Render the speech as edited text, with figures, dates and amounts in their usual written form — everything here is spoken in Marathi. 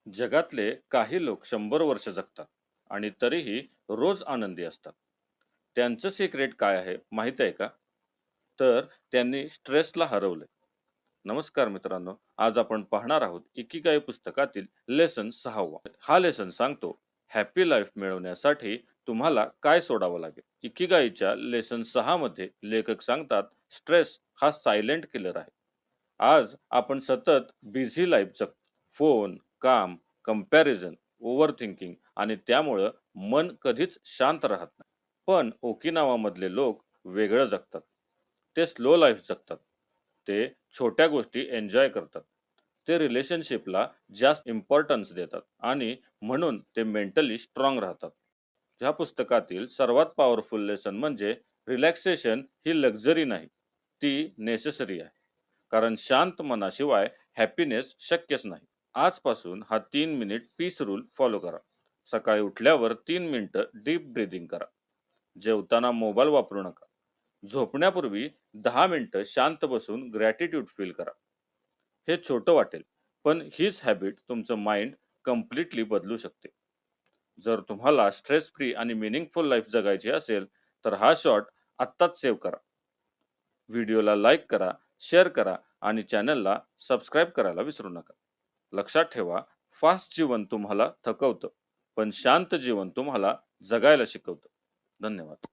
जगातले काही लोक 100 वर्ष जगतात आणि तरीही रोज आनंदी असतात. त्यांचं सिक्रेट काय आहे माहित आहे का? तर त्यांनी स्ट्रेसला हरवलंय. नमस्कार मित्रांनो, आज आपण पाहणार आहोत इकिगाई पुस्तकातील लेसन 6वा. हा लेसन सांगतो हॅपी लाईफ मिळवण्यासाठी तुम्हाला काय सोडावं लागेल. इकिगाईच्या लेसन 6 मध्ये लेखक सांगतात स्ट्रेस हा सायलेंट किलर आहे. आज आपण सतत बिझी लाईफ जगतो. फोन, काम, कंपॅरिझन, ओव्हर थिंकिंग आणि त्यामुळं मन कधीच शांत राहत नाही. पण ओकिनावामधले लोक वेगळं जगतात. ते स्लो लाईफ जगतात. ते छोट्या गोष्टी एन्जॉय करतात. ते रिलेशनशिपला जास्त इम्पॉर्टन्स देतात आणि म्हणून ते मेंटली स्ट्रॉंग राहतात. ह्या पुस्तकातील सर्वात पॉवरफुल लेसन म्हणजे रिलॅक्सेशन ही लक्झरी नाही, ती नेसेसरी आहे. कारण शांत मनाशिवाय हॅपीनेस शक्यच नाही. आजपासून हा 3 मिनिट पीस रूल फॉलो करा. सकाळी उठल्यावर 3 मिनिटं डीप ब्रीदिंग करा. जेवताना मोबाईल वापरू नका. झोपण्यापूर्वी 10 मिनिटं शांत बसून ग्रॅटिट्यूड फील करा. हे छोटं वाटेल, पण हीच हॅबिट तुमचं माइंड कम्प्लिटली बदलू शकते. जर तुम्हाला स्ट्रेस फ्री आणि मिनिंगफुल लाईफ जगायची असेल, तर हा शॉट आत्ताच सेव्ह करा. व्हिडिओला लाईक करा, शेअर करा आणि चॅनलला सबस्क्राईब करायला विसरू नका. लक्षात ठेवा, फास्ट जीवन तुम्हाला थकवतं, पण शांत जीवन तुम्हाला जगायला शिकवतं. धन्यवाद.